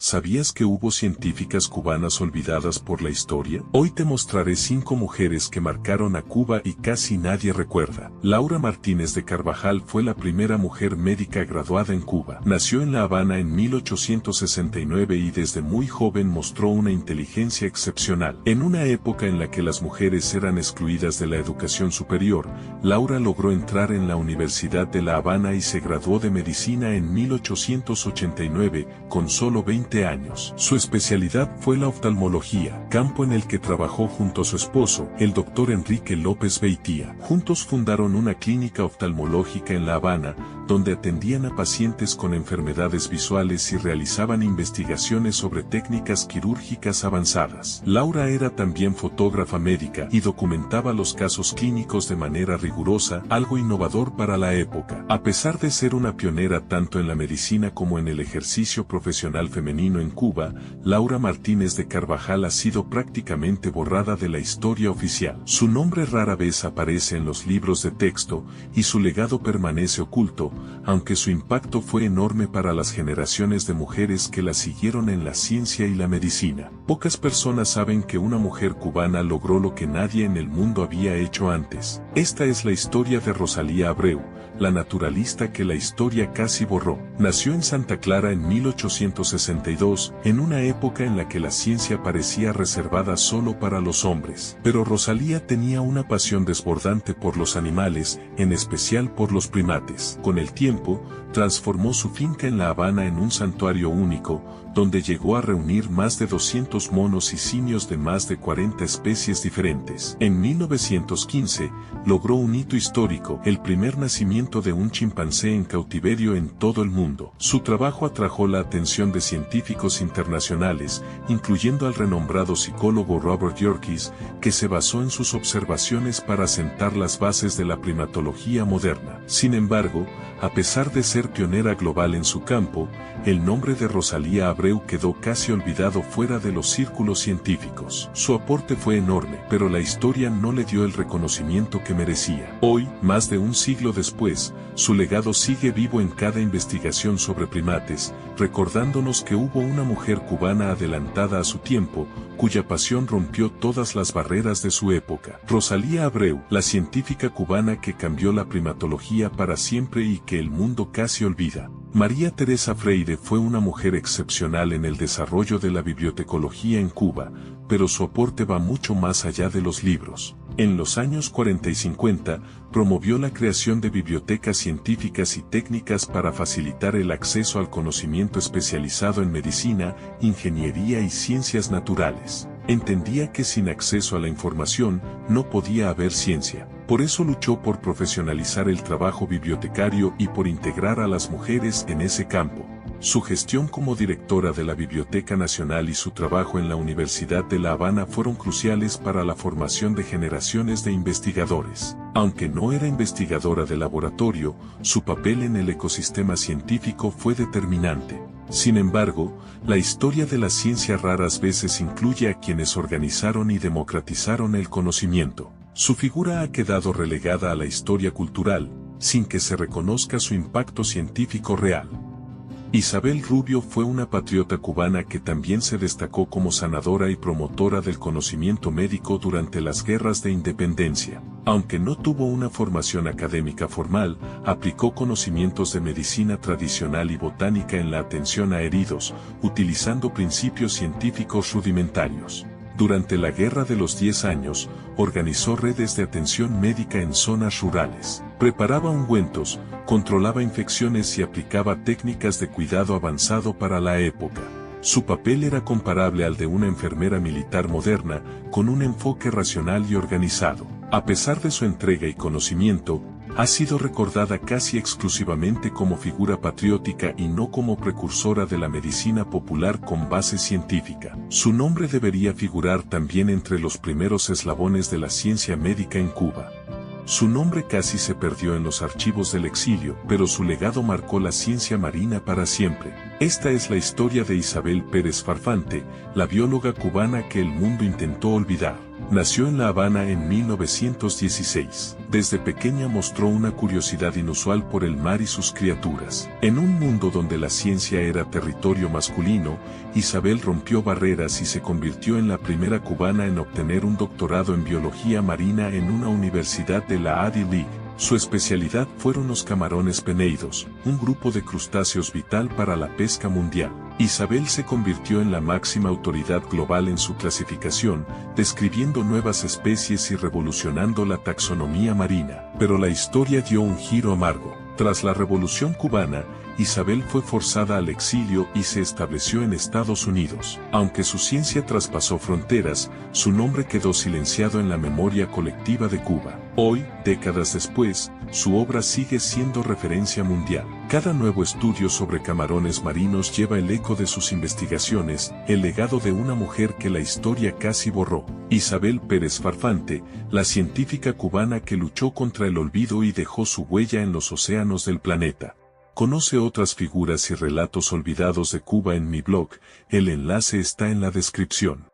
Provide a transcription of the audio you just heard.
¿Sabías que hubo científicas cubanas olvidadas por la historia? Hoy te mostraré 5 mujeres que marcaron a Cuba y casi nadie recuerda. Laura Martínez de Carvajal fue la primera mujer médica graduada en Cuba. Nació en La Habana en 1869 y desde muy joven mostró una inteligencia excepcional. En una época en la que las mujeres eran excluidas de la educación superior, Laura logró entrar en la Universidad de La Habana y se graduó de medicina en 1889, con solo 20 años. Su especialidad fue la oftalmología, campo en el que trabajó junto a su esposo, el doctor Enrique López Beitia. Juntos fundaron una clínica oftalmológica en La Habana, donde atendían a pacientes con enfermedades visuales y realizaban investigaciones sobre técnicas quirúrgicas avanzadas. Laura era también fotógrafa médica y documentaba los casos clínicos de manera rigurosa, algo innovador para la época. A pesar de ser una pionera tanto en la medicina como en el ejercicio profesional femenino en Cuba, Laura Martínez de Carvajal ha sido prácticamente borrada de la historia oficial. Su nombre rara vez aparece en los libros de texto y su legado permanece oculto, aunque su impacto fue enorme para las generaciones de mujeres que la siguieron en la ciencia y la medicina. Pocas personas saben que una mujer cubana logró lo que nadie en el mundo había hecho antes. Esta es la historia de Rosalía Abreu, la naturalista que la historia casi borró. Nació en Santa Clara en 1862, en una época en la que la ciencia parecía reservada solo para los hombres. Pero Rosalía tenía una pasión desbordante por los animales, en especial por los primates. Con el tiempo, transformó su finca en La Habana en un santuario único, donde llegó a reunir más de 200 monos y simios de más de 40 especies diferentes. En 1915, logró un hito histórico, el primer nacimiento de un chimpancé en cautiverio en todo el mundo. Su trabajo atrajo la atención de científicos internacionales, incluyendo al renombrado psicólogo Robert Yerkes, que se basó en sus observaciones para sentar las bases de la primatología moderna. Sin embargo, a pesar de ser pionera global en su campo, el nombre de Rosalía Abreu quedó casi olvidado fuera de los círculos científicos. Su aporte fue enorme, pero la historia no le dio el reconocimiento que merecía. Hoy, más de un siglo después, su legado sigue vivo en cada investigación sobre primates, recordándonos que hubo una mujer cubana adelantada a su tiempo, cuya pasión rompió todas las barreras de su época. Rosalía Abreu, la científica cubana que cambió la primatología para siempre y que el mundo casi olvida. María Teresa Freire fue una mujer excepcional en el desarrollo de la bibliotecología en Cuba, pero su aporte va mucho más allá de los libros. En los años 40 y 50, promovió la creación de bibliotecas científicas y técnicas para facilitar el acceso al conocimiento especializado en medicina, ingeniería y ciencias naturales. Entendía que sin acceso a la información, no podía haber ciencia. Por eso luchó por profesionalizar el trabajo bibliotecario y por integrar a las mujeres en ese campo. Su gestión como directora de la Biblioteca Nacional y su trabajo en la Universidad de La Habana fueron cruciales para la formación de generaciones de investigadores. Aunque no era investigadora de laboratorio, su papel en el ecosistema científico fue determinante. Sin embargo, la historia de la ciencia raras veces incluye a quienes organizaron y democratizaron el conocimiento. Su figura ha quedado relegada a la historia cultural, sin que se reconozca su impacto científico real. Isabel Rubio fue una patriota cubana que también se destacó como sanadora y promotora del conocimiento médico durante las guerras de independencia. Aunque no tuvo una formación académica formal, aplicó conocimientos de medicina tradicional y botánica en la atención a heridos, utilizando principios científicos rudimentarios. Durante la Guerra de los 10 años, organizó redes de atención médica en zonas rurales. Preparaba ungüentos, controlaba infecciones y aplicaba técnicas de cuidado avanzado para la época. Su papel era comparable al de una enfermera militar moderna, con un enfoque racional y organizado. A pesar de su entrega y conocimiento, ha sido recordada casi exclusivamente como figura patriótica y no como precursora de la medicina popular con base científica. Su nombre debería figurar también entre los primeros eslabones de la ciencia médica en Cuba. Su nombre casi se perdió en los archivos del exilio, pero su legado marcó la ciencia marina para siempre. Esta es la historia de Isabel Pérez Farfante, la bióloga cubana que el mundo intentó olvidar. Nació en La Habana en 1916. Desde pequeña mostró una curiosidad inusual por el mar y sus criaturas. En un mundo donde la ciencia era territorio masculino, Isabel rompió barreras y se convirtió en la primera cubana en obtener un doctorado en biología marina en una universidad de la Ivy League. Su especialidad fueron los camarones peneidos, un grupo de crustáceos vital para la pesca mundial. Isabel se convirtió en la máxima autoridad global en su clasificación, describiendo nuevas especies y revolucionando la taxonomía marina. Pero la historia dio un giro amargo. Tras la Revolución Cubana, Isabel fue forzada al exilio y se estableció en Estados Unidos. Aunque su ciencia traspasó fronteras, su nombre quedó silenciado en la memoria colectiva de Cuba. Hoy, décadas después, su obra sigue siendo referencia mundial. Cada nuevo estudio sobre camarones marinos lleva el eco de sus investigaciones, el legado de una mujer que la historia casi borró. Isabel Pérez Farfante, la científica cubana que luchó contra el olvido y dejó su huella en los océanos del planeta. Conoce otras figuras y relatos olvidados de Cuba en mi blog, el enlace está en la descripción.